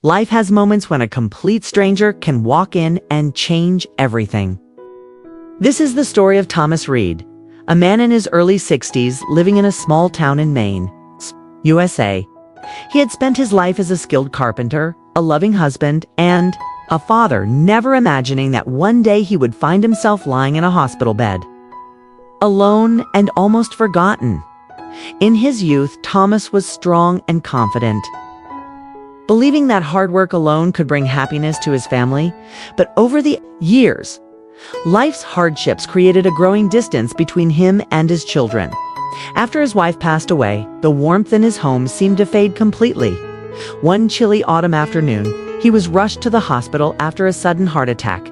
Life has moments when a complete stranger can walk in and change everything. This is the story of Thomas Reed, a man in his early 60s living in a small town in Maine, USA. He had spent his life as a skilled carpenter, a loving husband, and a father, never imagining that one day he would find himself lying in a hospital bed. Alone and almost forgotten. In his youth, Thomas was strong and confident, believing that hard work alone could bring happiness to his family. But over the years, life's hardships created a growing distance between him and his children. After his wife passed away, the warmth in his home seemed to fade completely. One chilly autumn afternoon, he was rushed to the hospital after a sudden heart attack.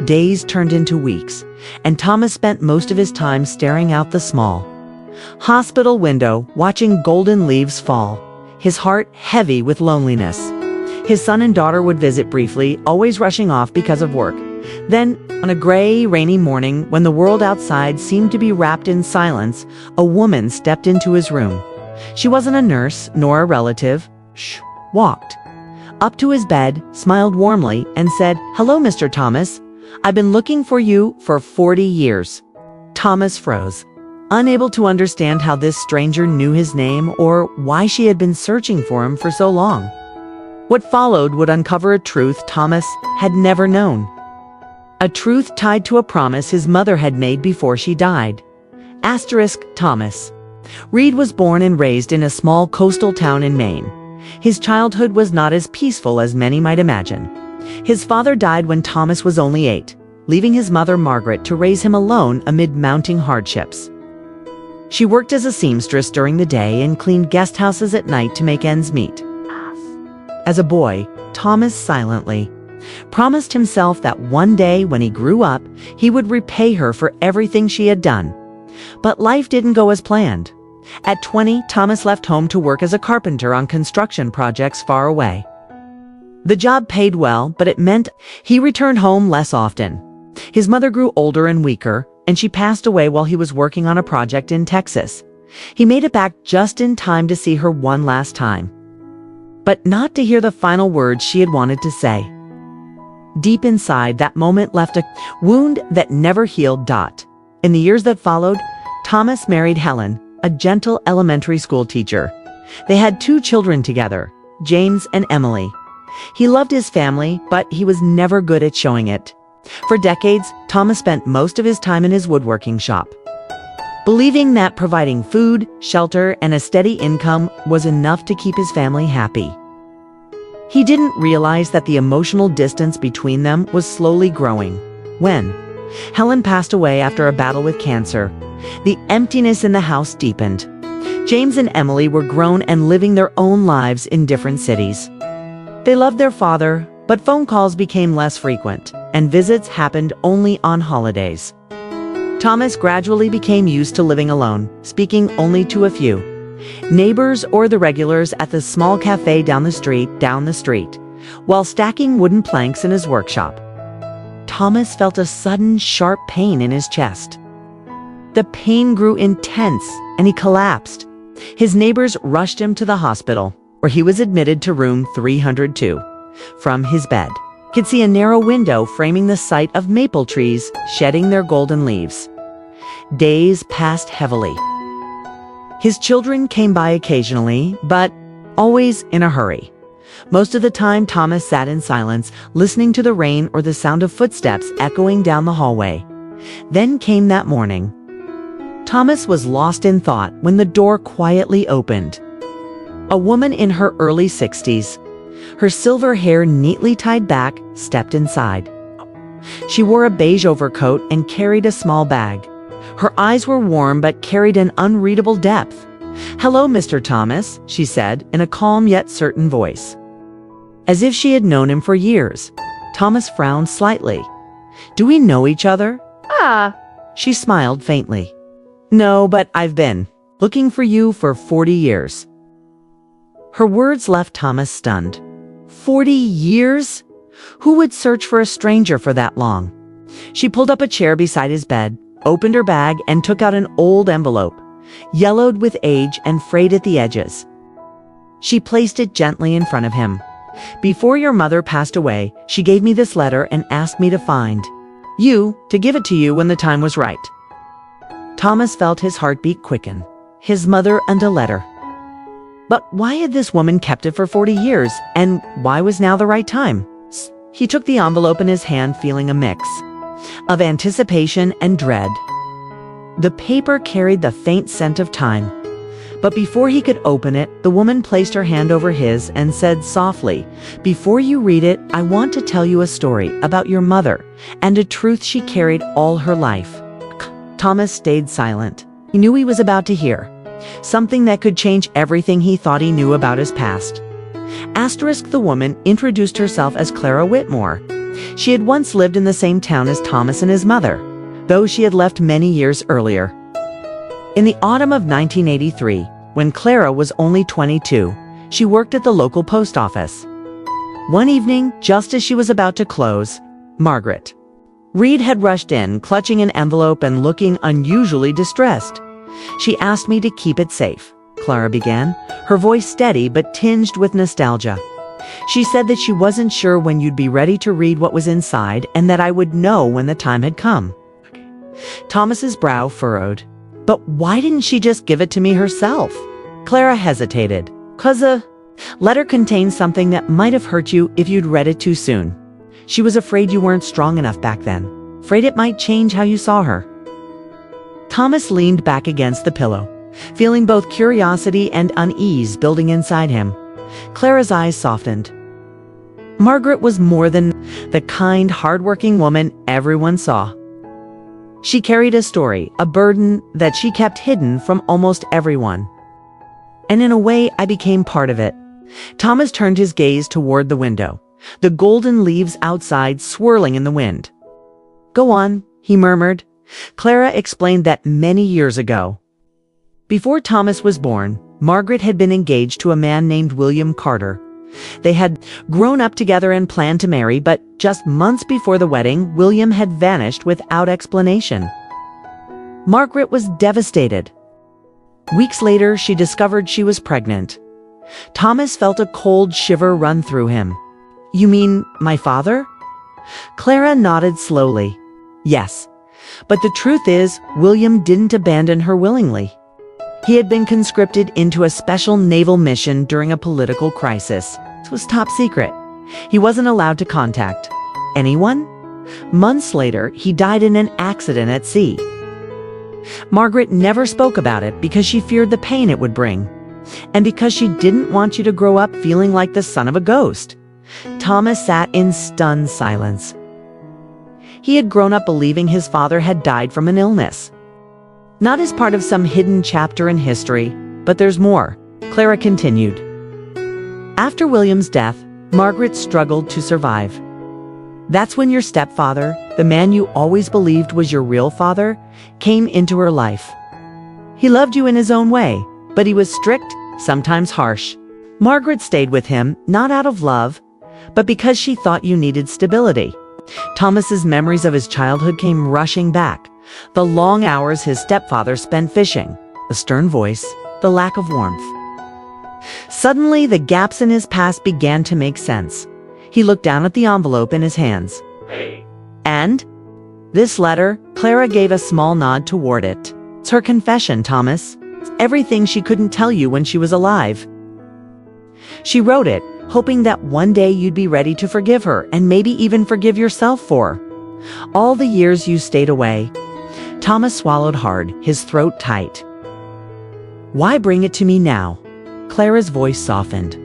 Days turned into weeks, and Thomas spent most of his time staring out the small hospital window, watching golden leaves fall, his heart heavy with loneliness. His son and daughter would visit briefly, always rushing off because of work. Then, on a gray, rainy morning, when the world outside seemed to be wrapped in silence, a woman stepped into his room. She wasn't a nurse, nor a relative. Walked up to his bed, smiled warmly, and said, "Hello, Mr. Thomas. I've been looking for you for 40 years. Thomas froze, unable to understand how this stranger knew his name or why she had been searching for him for so long. What followed would uncover a truth Thomas had never known. A truth tied to a promise his mother had made before she died. Thomas Reed was born and raised in a small coastal town in Maine. His childhood was not as peaceful as many might imagine. His father died when Thomas was only 8, leaving his mother Margaret to raise him alone amid mounting hardships. She worked as a seamstress during the day and cleaned guest houses at night to make ends meet. As a boy, Thomas silently promised himself that one day when he grew up, he would repay her for everything she had done. But life didn't go as planned. At 20, Thomas left home to work as a carpenter on construction projects far away. The job paid well, but it meant he returned home less often. His mother grew older and weaker, and she passed away while he was working on a project in Texas. He made it back just in time to see her one last time, but not to hear the final words she had wanted to say. Deep inside, that moment left a wound that never healed. In the years that followed, Thomas married Helen, a gentle elementary school teacher. They had 2 children together, James and Emily. He loved his family, but he was never good at showing it. For decades, Thomas spent most of his time in his woodworking shop, believing that providing food, shelter, and a steady income was enough to keep his family happy. He didn't realize that the emotional distance between them was slowly growing. When Helen passed away after a battle with cancer, the emptiness in the house deepened. James and Emily were grown and living their own lives in different cities. They loved their father, but phone calls became less frequent, and visits happened only on holidays. Thomas gradually became used to living alone, speaking only to a few neighbors or the regulars at the small cafe down the street, while stacking wooden planks in his workshop. Thomas felt a sudden, sharp pain in his chest. The pain grew intense, and he collapsed. His neighbors rushed him to the hospital, where he was admitted to room 302. From his bed, he could see a narrow window framing the sight of maple trees shedding their golden leaves. Days passed heavily. His children came by occasionally, but always in a hurry. Most of the time, Thomas sat in silence, listening to the rain or the sound of footsteps echoing down the hallway. Then came that morning. Thomas was lost in thought when the door quietly opened. A woman in her early 60s, her silver hair neatly tied back, stepped inside. She wore a beige overcoat and carried a small bag. Her eyes were warm but carried an unreadable depth. "Hello, Mr. Thomas," she said in a calm yet certain voice, as if she had known him for years. Thomas frowned slightly. "Do we know each other?" She smiled faintly. "No, but I've been looking for you for 40 years. Her words left Thomas stunned. 40 years? Who would search for a stranger for that long? She pulled up a chair beside his bed, opened her bag, and took out an old envelope, yellowed with age and frayed at the edges. She placed it gently in front of him. Before your mother passed away, she gave me this letter and asked me to find you, to give it to you when the time was right. Thomas felt his heartbeat quicken. His mother and a letter. But why had this woman kept it for 40 years, and why was now the right time? He took the envelope in his hand, feeling a mix of anticipation and dread. The paper carried the faint scent of time. But before he could open it, the woman placed her hand over his and said softly, "Before you read it, I want to tell you a story about your mother and a truth she carried all her life." Thomas stayed silent. He knew he was about to hear something that could change everything he thought he knew about his past. The woman introduced herself as Clara Whitmore. She had once lived in the same town as Thomas and his mother, though she had left many years earlier. In the autumn of 1983, when Clara was only 22, she worked at the local post office. One evening, just as she was about to close, Margaret Reed had rushed in, clutching an envelope and looking unusually distressed. "She asked me to keep it safe," Clara began, her voice steady but tinged with nostalgia. "She said that she wasn't sure when you'd be ready to read what was inside and that I would know when the time had come." Thomas's brow furrowed. "But why didn't she just give it to me herself?" Clara hesitated. "'Cause a letter contained something that might have hurt you if you'd read it too soon. She was afraid you weren't strong enough back then, afraid it might change how you saw her." Thomas leaned back against the pillow, feeling both curiosity and unease building inside him. Clara's eyes softened. Margaret was more than the kind, hardworking woman everyone saw. She carried a story, a burden that she kept hidden from almost everyone. And in a way, I became part of it. Thomas turned his gaze toward the window, the golden leaves outside swirling in the wind. "Go on," he murmured. Clara explained that many years ago, before Thomas was born, Margaret had been engaged to a man named William Carter. They had grown up together and planned to marry, but just months before the wedding, William had vanished without explanation. Margaret was devastated. Weeks later, she discovered she was pregnant. Thomas felt a cold shiver run through him. "You mean my father?" Clara nodded slowly. "Yes. But the truth is, William didn't abandon her willingly. He had been conscripted into a special naval mission during a political crisis. It was top secret. He wasn't allowed to contact anyone. Months later, he died in an accident at sea. Margaret never spoke about it because she feared the pain it would bring, and because she didn't want you to grow up feeling like the son of a ghost." Thomas sat in stunned silence. He had grown up believing his father had died from an illness. Not as part of some hidden chapter in history, but there's more, Clara continued. After William's death, Margaret struggled to survive. That's when your stepfather, the man you always believed was your real father, came into her life. He loved you in his own way, but he was strict, sometimes harsh. Margaret stayed with him, not out of love, but because she thought you needed stability. Thomas's memories of his childhood came rushing back. The long hours his stepfather spent fishing, the stern voice, the lack of warmth. Suddenly, the gaps in his past began to make sense. He looked down at the envelope in his hands. "And? This letter?" Clara gave a small nod toward it. "It's her confession, Thomas. It's everything she couldn't tell you when she was alive. She wrote it, hoping that one day you'd be ready to forgive her and maybe even forgive yourself for all the years you stayed away." Thomas swallowed hard, his throat tight. "Why bring it to me now?" Clara's voice softened.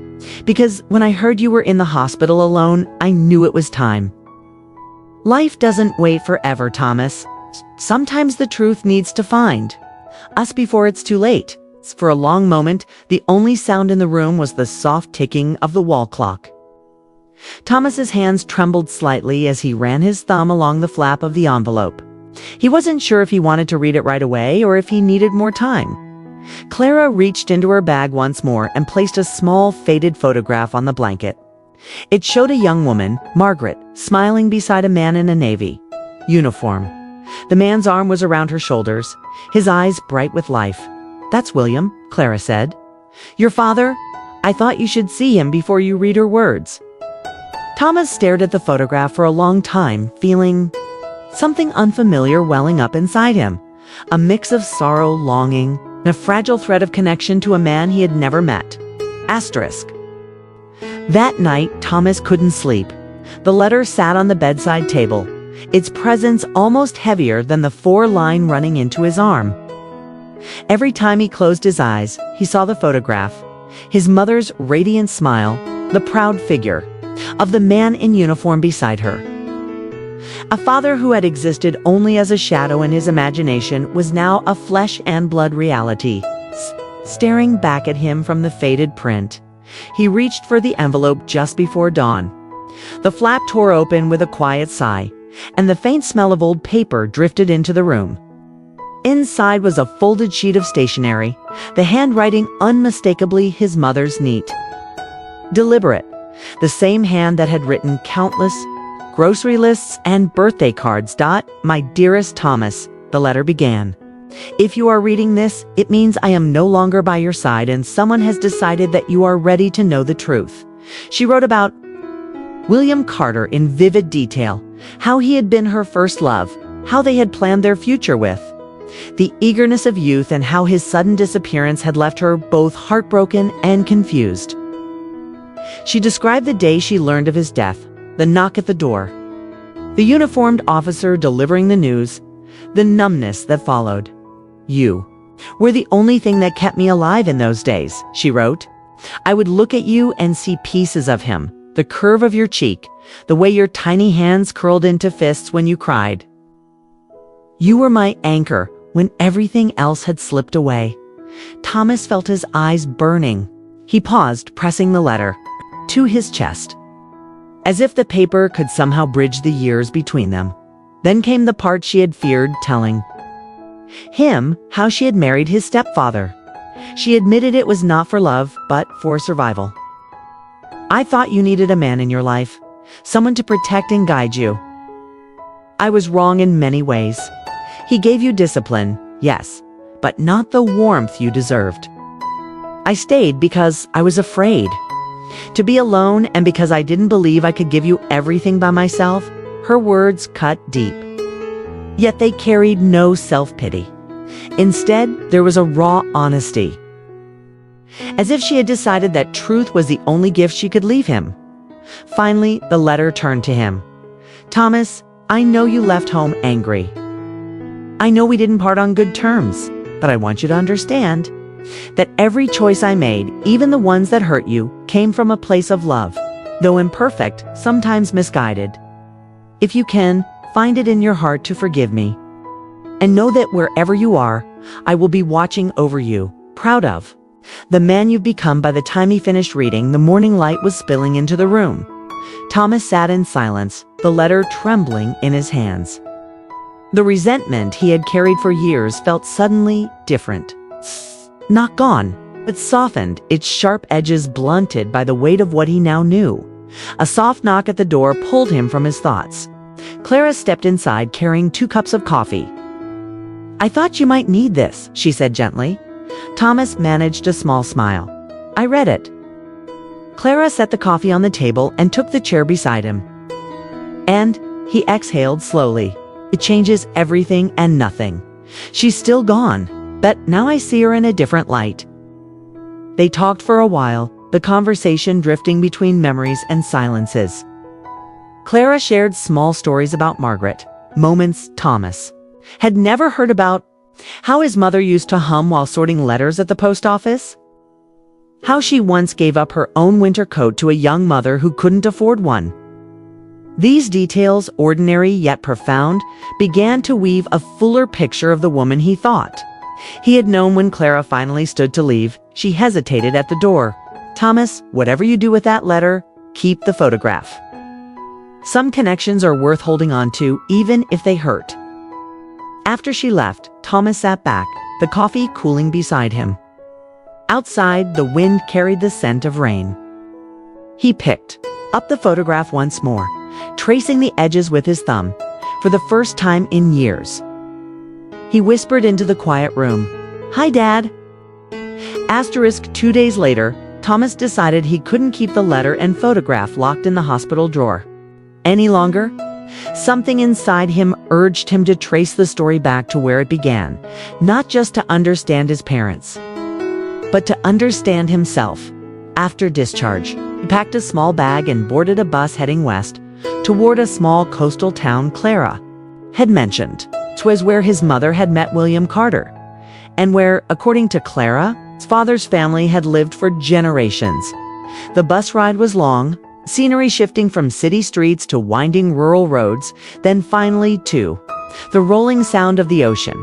"Because when I heard you were in the hospital alone, I knew it was time. Life doesn't wait forever, Thomas. Sometimes the truth needs to find us before it's too late." For a long moment, the only sound in the room was the soft ticking of the wall clock. Thomas's hands trembled slightly as he ran his thumb along the flap of the envelope. He wasn't sure if he wanted to read it right away or if he needed more time. Clara reached into her bag once more and placed a small, faded photograph on the blanket. It showed a young woman, Margaret, smiling beside a man in a Navy uniform. The man's arm was around her shoulders, his eyes bright with life. "That's William," Clara said. "Your father? I thought you should see him before you read her words." Thomas stared at the photograph for a long time, feeling something unfamiliar welling up inside him. A mix of sorrow, longing, and a fragile thread of connection to a man he had never met. Asterisk. That night, Thomas couldn't sleep. The letter sat on the bedside table, its presence almost heavier than the 4-line running into his arm. Every time he closed his eyes, he saw the photograph, his mother's radiant smile, the proud figure of the man in uniform beside her. A father who had existed only as a shadow in his imagination was now a flesh and blood reality, staring back at him from the faded print. He reached for the envelope just before dawn. The flap tore open with a quiet sigh, and the faint smell of old paper drifted into the room. Inside was a folded sheet of stationery, the handwriting unmistakably his mother's, neat, deliberate, the same hand that had written countless grocery lists and birthday cards. "My dearest Thomas," the letter began. "If you are reading this, it means I am no longer by your side and someone has decided that you are ready to know the truth." She wrote about William Carter in vivid detail, how he had been her first love, how they had planned their future with the eagerness of youth, and how his sudden disappearance had left her both heartbroken and confused. She described the day she learned of his death, the knock at the door, the uniformed officer delivering the news, the numbness that followed. "You were the only thing that kept me alive in those days," she wrote. "I would look at you and see pieces of him, the curve of your cheek, the way your tiny hands curled into fists when you cried. You were my anchor when everything else had slipped away." Thomas felt his eyes burning. He paused, pressing the letter to his chest, as if the paper could somehow bridge the years between them. Then came the part she had feared telling him, how she had married his stepfather. She admitted it was not for love, but for survival. "I thought you needed a man in your life, someone to protect and guide you. I was wrong in many ways. He gave you discipline, yes, but not the warmth you deserved. I stayed because I was afraid to be alone and because I didn't believe I could give you everything by myself." Her words cut deep, yet they carried no self-pity. Instead, there was a raw honesty, as if she had decided that truth was the only gift she could leave him. Finally, the letter turned to him. "Thomas, I know you left home angry. I know we didn't part on good terms, but I want you to understand that every choice I made, even the ones that hurt you, came from a place of love, though imperfect, sometimes misguided. If you can, find it in your heart to forgive me. And know that wherever you are, I will be watching over you, proud of the man you've become." By the time he finished reading, the morning light was spilling into the room. Thomas sat in silence, the letter trembling in his hands. The resentment he had carried for years felt suddenly different. Not gone, but softened, its sharp edges blunted by the weight of what he now knew. A soft knock at the door pulled him from his thoughts. Clara stepped inside carrying 2 cups of coffee. "I thought you might need this," she said gently. Thomas managed a small smile. "I read it." Clara set the coffee on the table and took the chair beside him. And he exhaled slowly. "It changes everything and nothing. She's still gone, but now I see her in a different light." They talked for a while, the conversation drifting between memories and silences. Clara shared small stories about Margaret, moments Thomas had never heard about, how his mother used to hum while sorting letters at the post office, how she once gave up her own winter coat to a young mother who couldn't afford one. These details, ordinary yet profound, began to weave a fuller picture of the woman he thought he had known. When Clara finally stood to leave, she hesitated at the door. "Thomas, whatever you do with that letter, keep the photograph. Some connections are worth holding on to, even if they hurt." After she left, Thomas sat back, the coffee cooling beside him. Outside, the wind carried the scent of rain. He picked up the photograph once more, tracing the edges with his thumb, for the first time in years. He whispered into the quiet room, "Hi, Dad." 2 days later, Thomas decided he couldn't keep the letter and photograph locked in the hospital drawer any longer. Something inside him urged him to trace the story back to where it began, not just to understand his parents, but to understand himself. After discharge, he packed a small bag and boarded a bus heading west toward a small coastal town Clara had mentioned. It was where his mother had met William Carter, and where, according to Clara, his father's family had lived for generations. The bus ride was long, scenery shifting from city streets to winding rural roads, then finally to the rolling sound of the ocean.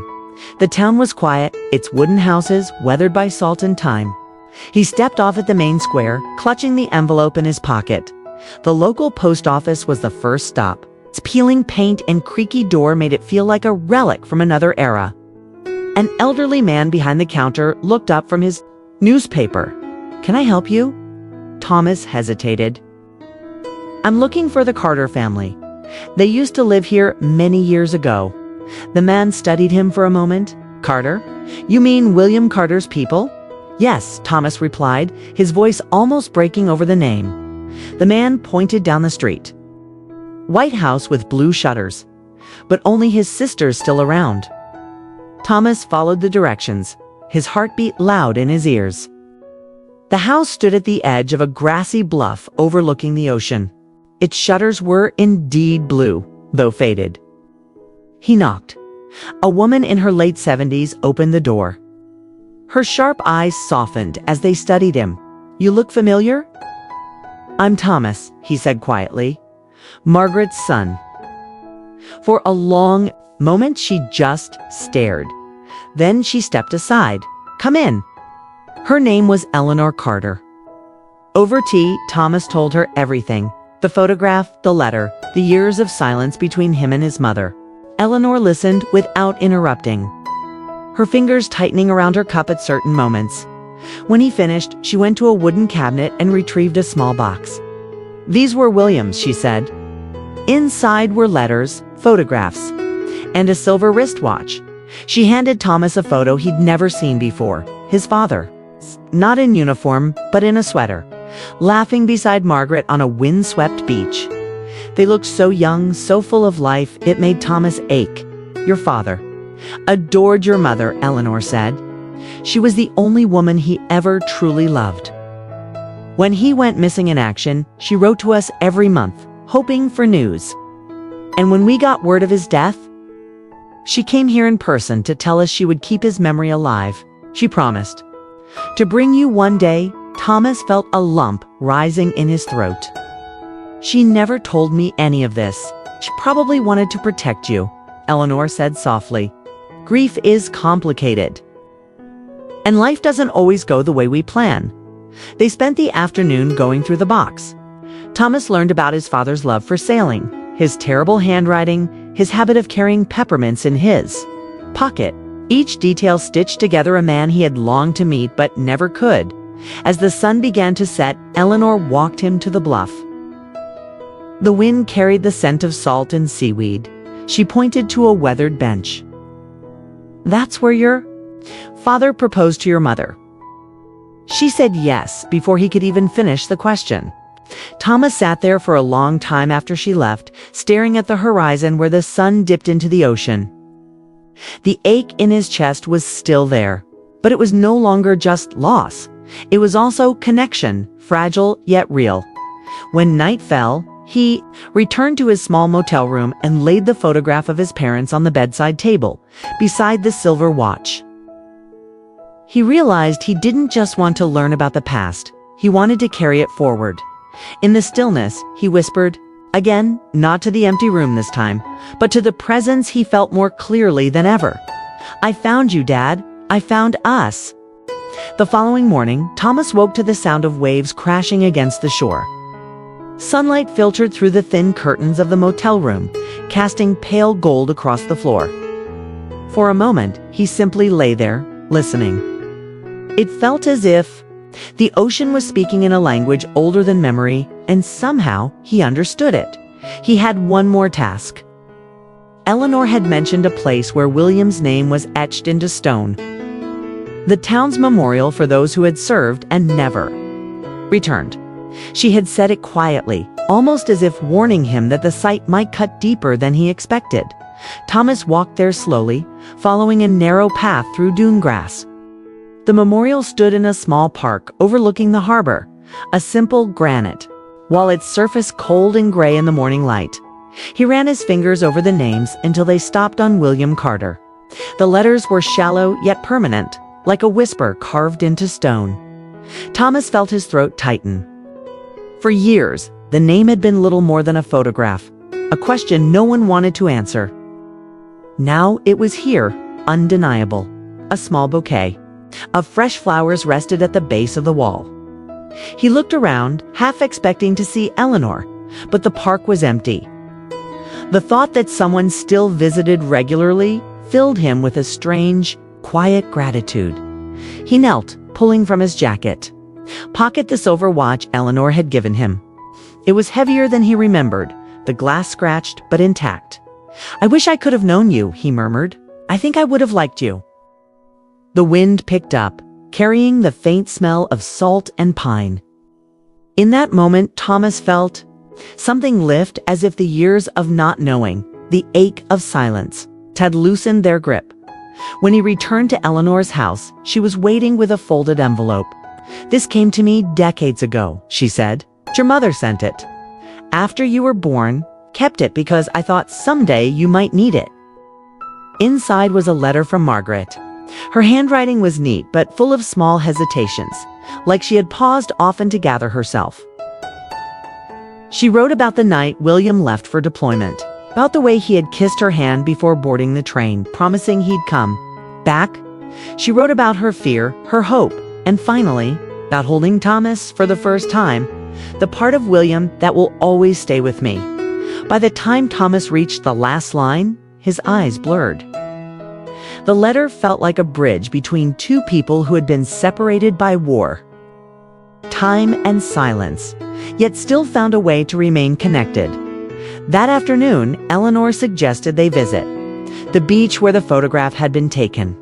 The town was quiet, its wooden houses weathered by salt and time. He stepped off at the main square, clutching the envelope in his pocket. The local post office was the first stop. Its peeling paint and creaky door made it feel like a relic from another era. An elderly man behind the counter looked up from his newspaper. "Can I help you?" Thomas hesitated. "I'm looking for the Carter family. They used to live here many years ago." The man studied him for a moment. "Carter? You mean William Carter's people?" "Yes," Thomas replied, his voice almost breaking over the name. The man pointed down the street. "White house with blue shutters. But only his sister's still around." Thomas followed the directions, his heartbeat loud in his ears. The house stood at the edge of a grassy bluff overlooking the ocean. Its shutters were indeed blue, though faded. He knocked. A woman in her late 70s opened the door. Her sharp eyes softened as they studied him. "You look familiar?" "I'm Thomas," he said quietly. "Margaret's son." For a long moment she just stared. Then she stepped aside. "Come in." Her name was Eleanor Carter. Over tea, Thomas told her everything. The photograph, the letter, the years of silence between him and his mother. Eleanor listened without interrupting, her fingers tightening around her cup at certain moments. When he finished, she went to a wooden cabinet and retrieved a small box. "These were William's," she said. Inside were letters, photographs, and a silver wristwatch. She handed Thomas a photo he'd never seen before. His father, not in uniform, but in a sweater, laughing beside Margaret on a windswept beach. They looked so young, so full of life, it made Thomas ache. "Your father adored your mother," Eleanor said. "She was the only woman he ever truly loved. When he went missing in action, she wrote to us every month, hoping for news. And when we got word of his death, she came here in person to tell us she would keep his memory alive. She promised to bring you one day." Thomas felt a lump rising in his throat. "She never told me any of this. She probably wanted to protect you," Eleanor said softly. "Grief is complicated, and life doesn't always go the way we plan." They spent the afternoon going through the box. Thomas learned about his father's love for sailing, his terrible handwriting, his habit of carrying peppermints in his pocket. Each detail stitched together a man he had longed to meet but never could. As the sun began to set, Eleanor walked him to the bluff. The wind carried the scent of salt and seaweed. She pointed to a weathered bench. "That's where your father proposed to your mother." She said yes before he could even finish the question. Thomas sat there for a long time after she left, staring at the horizon where the sun dipped into the ocean. The ache in his chest was still there, but it was no longer just loss. It was also connection, fragile yet real. When night fell, he returned to his small motel room and laid the photograph of his parents on the bedside table, beside the silver watch. He realized he didn't just want to learn about the past, he wanted to carry it forward. In the stillness, he whispered, again, not to the empty room this time, but to the presence he felt more clearly than ever. "I found you, Dad. I found us." The following morning, Thomas woke to the sound of waves crashing against the shore. Sunlight filtered through the thin curtains of the motel room, casting pale gold across the floor. For a moment, he simply lay there, listening. It felt as if the ocean was speaking in a language older than memory, and somehow he understood it. He had one more task. Eleanor had mentioned a place where William's name was etched into stone. The town's memorial for those who had served and never returned. She had said it quietly, almost as if warning him that the sight might cut deeper than he expected. Thomas walked there slowly, following a narrow path through dune grass. The memorial stood in a small park overlooking the harbor, a simple granite, while its surface cold and gray in the morning light. He ran his fingers over the names until they stopped on William Carter. The letters were shallow yet permanent, like a whisper carved into stone. Thomas felt his throat tighten. For years, the name had been little more than a photograph, a question no one wanted to answer. Now it was here, undeniable. A small bouquet of fresh flowers rested at the base of the wall. He looked around, half expecting to see Eleanor, but the park was empty. The thought that someone still visited regularly filled him with a strange, quiet gratitude. He knelt, pulling from his jacket. Pocket the silver watch Eleanor had given him. It was heavier than he remembered, the glass scratched but intact. "I wish I could have known you," he murmured. "I think I would have liked you." The wind picked up, carrying the faint smell of salt and pine. In that moment, Thomas felt something lift, as if the years of not knowing, the ache of silence, had loosened their grip. When he returned to Eleanor's house, she was waiting with a folded envelope. "This came to me decades ago," she said. "Your mother sent it. After you were born, kept it because I thought someday you might need it." Inside was a letter from Margaret. Her handwriting was neat but full of small hesitations, like she had paused often to gather herself. She wrote about the night William left for deployment, about the way he had kissed her hand before boarding the train, promising he'd come back. She wrote about her fear, her hope, and finally, about holding Thomas for the first time, the part of William that will always stay with me. By the time Thomas reached the last line, his eyes blurred. The letter felt like a bridge between two people who had been separated by war, time, and silence, yet still found a way to remain connected. That afternoon, Eleanor suggested they visit the beach where the photograph had been taken.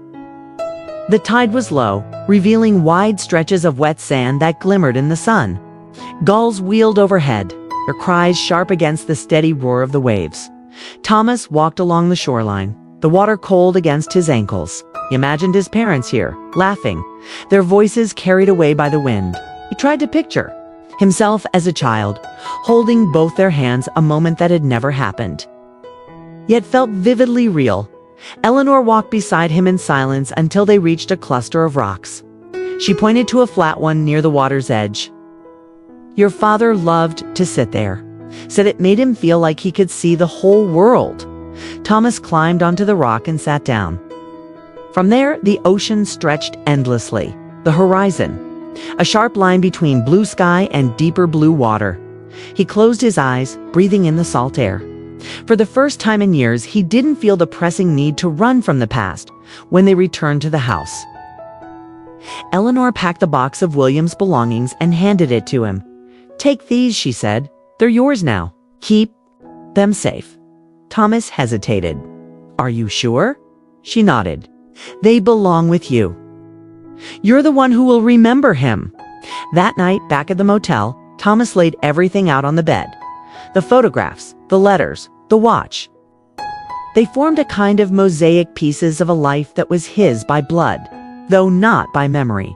The tide was low, revealing wide stretches of wet sand that glimmered in the sun. Gulls wheeled overhead, their cries sharp against the steady roar of the waves. Thomas walked along the shoreline, the water cold against his ankles. He imagined his parents here, laughing, their voices carried away by the wind. He tried to picture himself as a child, holding both their hands, a moment that had never happened, yet felt vividly real. Eleanor walked beside him in silence until they reached a cluster of rocks. She pointed to a flat one near the water's edge. "Your father loved to sit there," said it made him feel like he could see the whole world. Thomas climbed onto the rock and sat down. From there, the ocean stretched endlessly, the horizon, a sharp line between blue sky and deeper blue water. He closed his eyes, breathing in the salt air. For the first time in years, he didn't feel the pressing need to run from the past when they returned to the house. Eleanor packed the box of William's belongings and handed it to him. "Take these," she said. "They're yours now. Keep them safe." Thomas hesitated. "Are you sure?" She nodded. "They belong with you. You're the one who will remember him." That night, back at the motel, Thomas laid everything out on the bed. The photographs, the letters, the watch. They formed a kind of mosaic pieces of a life that was his by blood, though not by memory.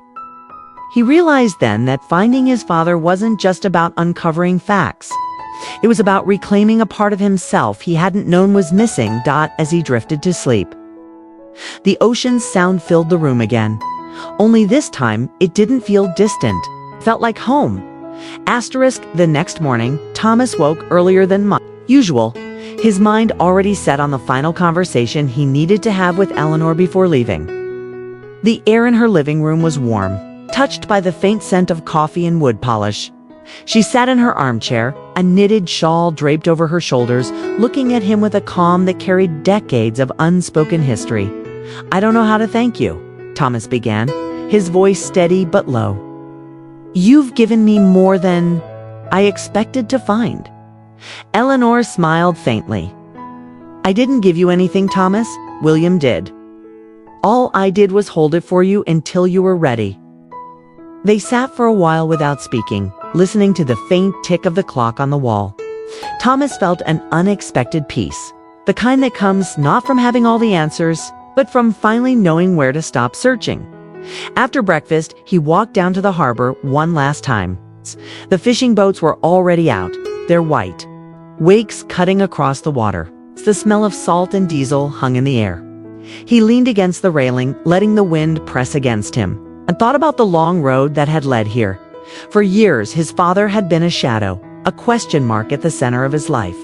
He realized then that finding his father wasn't just about uncovering facts. It was about reclaiming a part of himself he hadn't known was missing. As he drifted to sleep, the ocean's sound filled the room again. Only this time, it didn't feel distant. It felt like home. The next morning, Thomas woke earlier than usual, his mind already set on the final conversation he needed to have with Eleanor before leaving. The air in her living room was warm, touched by the faint scent of coffee and wood polish. She sat in her armchair, a knitted shawl draped over her shoulders, looking at him with a calm that carried decades of unspoken history. "I don't know how to thank you," Thomas began, his voice steady but low. "You've given me more than I expected to find." Eleanor smiled faintly. "I didn't give you anything, Thomas. William did. All I did was hold it for you until you were ready." They sat for a while without speaking, listening to the faint tick of the clock on the wall. Thomas felt an unexpected peace, the kind that comes not from having all the answers, but from finally knowing where to stop searching. After breakfast, he walked down to the harbor one last time. The fishing boats were already out. They're white, wakes cutting across the water. The smell of salt and diesel hung in the air. He leaned against the railing, letting the wind press against him, and thought about the long road that had led here. For years, his father had been a shadow, a question mark at the center of his life.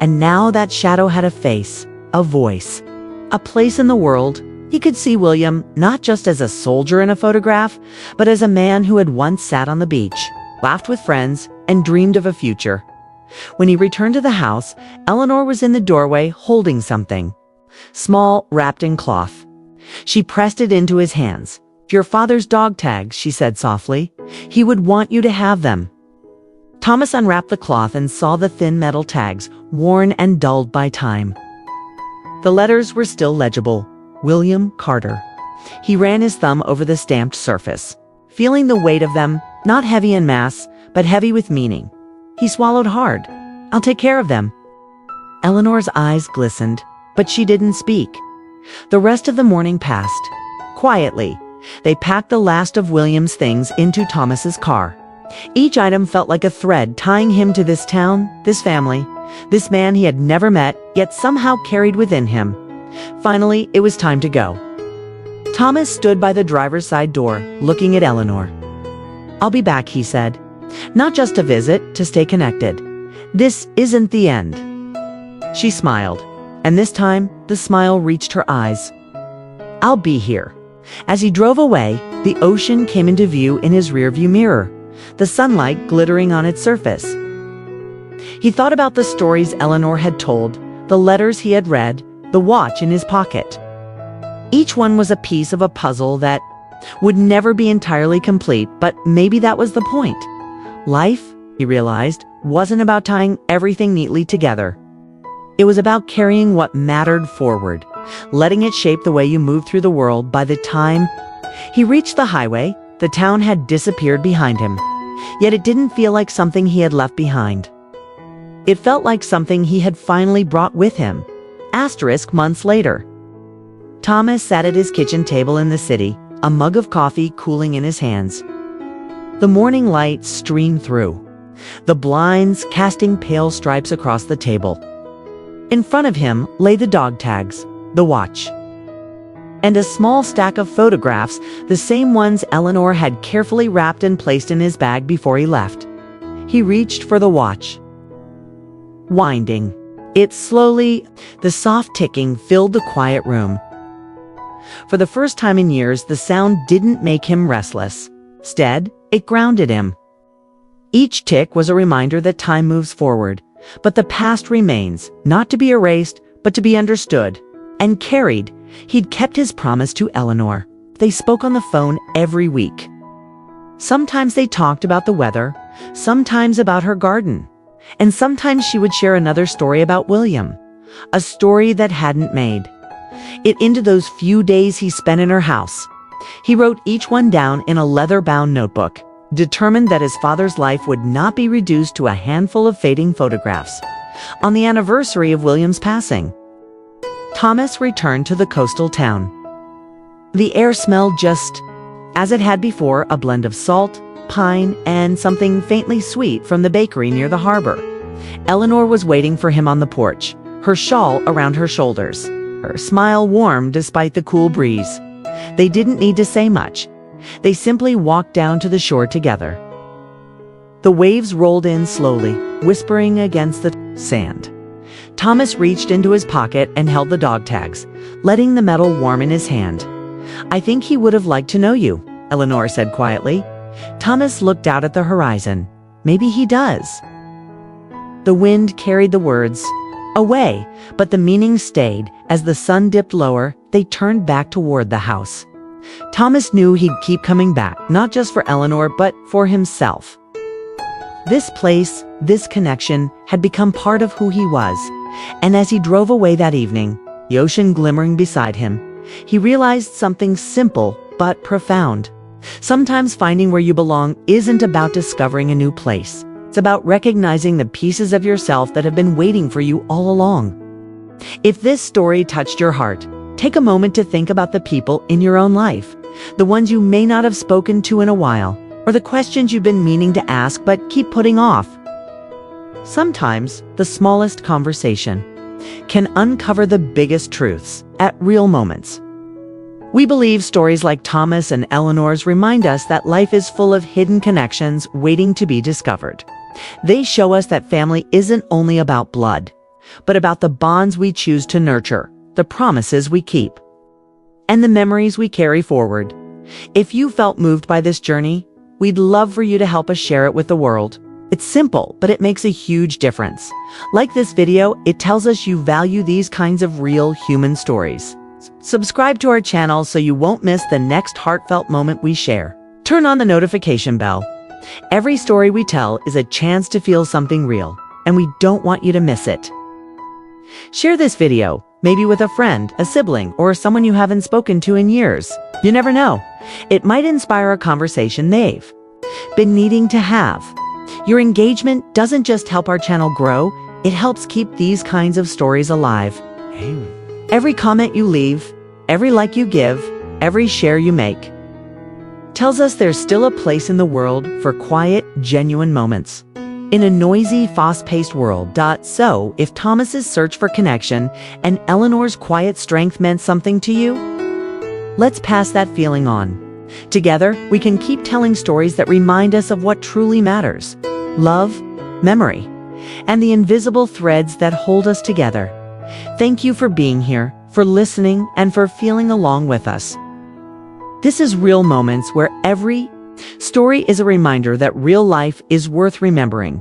And now that shadow had a face, a voice, a place in the world. He could see William not just as a soldier in a photograph, but as a man who had once sat on the beach, laughed with friends, and dreamed of a future. When he returned to the house, Eleanor was in the doorway holding something, small, wrapped in cloth. She pressed it into his hands. "Your father's dog tags," she said softly. "He would want you to have them." Thomas unwrapped the cloth and saw the thin metal tags, worn and dulled by time. The letters were still legible. William Carter. He ran his thumb over the stamped surface, feeling the weight of them, not heavy in mass, but heavy with meaning. He swallowed hard. "I'll take care of them." Eleanor's eyes glistened, but she didn't speak. The rest of the morning passed. Quietly, they packed the last of William's things into Thomas's car. Each item felt like a thread tying him to this town, this family, this man he had never met, yet somehow carried within him. Finally, it was time to go. Thomas stood by the driver's side door, looking at Eleanor. "I'll be back," he said. "Not just to visit, to stay connected. This isn't the end." She smiled, and this time, the smile reached her eyes. "I'll be here." As he drove away, the ocean came into view in his rearview mirror, the sunlight glittering on its surface. He thought about the stories Eleanor had told, the letters he had read, the watch in his pocket. Each one was a piece of a puzzle that would never be entirely complete, but maybe that was the point. Life, he realized, wasn't about tying everything neatly together. It was about carrying what mattered forward, letting it shape the way you move through the world. By the time he reached the highway, the town had disappeared behind him, yet it didn't feel like something he had left behind. It felt like something he had finally brought with him. Months later. Thomas sat at his kitchen table in the city, a mug of coffee cooling in his hands. The morning light streamed through, the blinds casting pale stripes across the table. In front of him lay the dog tags, the watch, and a small stack of photographs, the same ones Eleanor had carefully wrapped and placed in his bag before he left. He reached for the watch. Winding. It slowly, the soft ticking filled the quiet room. For the first time in years, the sound didn't make him restless. Instead, it grounded him. Each tick was a reminder that time moves forward, but the past remains, not to be erased, but to be understood and carried. He'd kept his promise to Eleanor. They spoke on the phone every week. Sometimes they talked about the weather, sometimes about her garden. And sometimes she would share another story about William, a story that hadn't made it into those few days he spent in her house. He wrote each one down in a leather-bound notebook, determined that his father's life would not be reduced to a handful of fading photographs. On the anniversary of William's passing, Thomas returned to the coastal town. The air smelled just as it had before, a blend of salt, pine, and something faintly sweet from the bakery near the harbor. Eleanor was waiting for him on the porch, her shawl around her shoulders, her smile warm despite the cool breeze. They didn't need to say much. They simply walked down to the shore together. The waves rolled in slowly, whispering against the sand. Thomas reached into his pocket and held the dog tags, letting the metal warm in his hand. "I think he would have liked to know you," Eleanor said quietly. Thomas looked out at the horizon. Maybe he does. The wind carried the words away, but the meaning stayed. As the sun dipped lower, they turned back toward the house. Thomas knew he'd keep coming back, not just for Eleanor, but for himself. This place, this connection, had become part of who he was. And as he drove away that evening, the ocean glimmering beside him, he realized something simple but profound. Sometimes finding where you belong isn't about discovering a new place. It's about recognizing the pieces of yourself that have been waiting for you all along. If this story touched your heart, take a moment to think about the people in your own life, the ones you may not have spoken to in a while, or the questions you've been meaning to ask but keep putting off. Sometimes the smallest conversation can uncover the biggest truths at real moments. We believe stories like Thomas and Eleanor's remind us that life is full of hidden connections waiting to be discovered. They show us that family isn't only about blood, but about the bonds we choose to nurture, the promises we keep, and the memories we carry forward. If you felt moved by this journey, we'd love for you to help us share it with the world. It's simple, but it makes a huge difference. Like this video, it tells us you value these kinds of real human stories. Subscribe to our channel so you won't miss the next heartfelt moment we share. Turn on the notification bell. Every story we tell is a chance to feel something real, and we don't want you to miss it. Share this video, maybe with a friend, a sibling, or someone you haven't spoken to in years. You never know. It might inspire a conversation they've been needing to have. Your engagement doesn't just help our channel grow, it helps keep these kinds of stories alive. Every comment you leave, every like you give, every share you make tells us there's still a place in the world for quiet, genuine moments. In a noisy, fast-paced world. So, if Thomas's search for connection and Eleanor's quiet strength meant something to you, let's pass that feeling on. Together, we can keep telling stories that remind us of what truly matters: love, memory, and the invisible threads that hold us together. Thank you for being here, for listening, and for feeling along with us. This is Real Moments, where every story is a reminder that real life is worth remembering.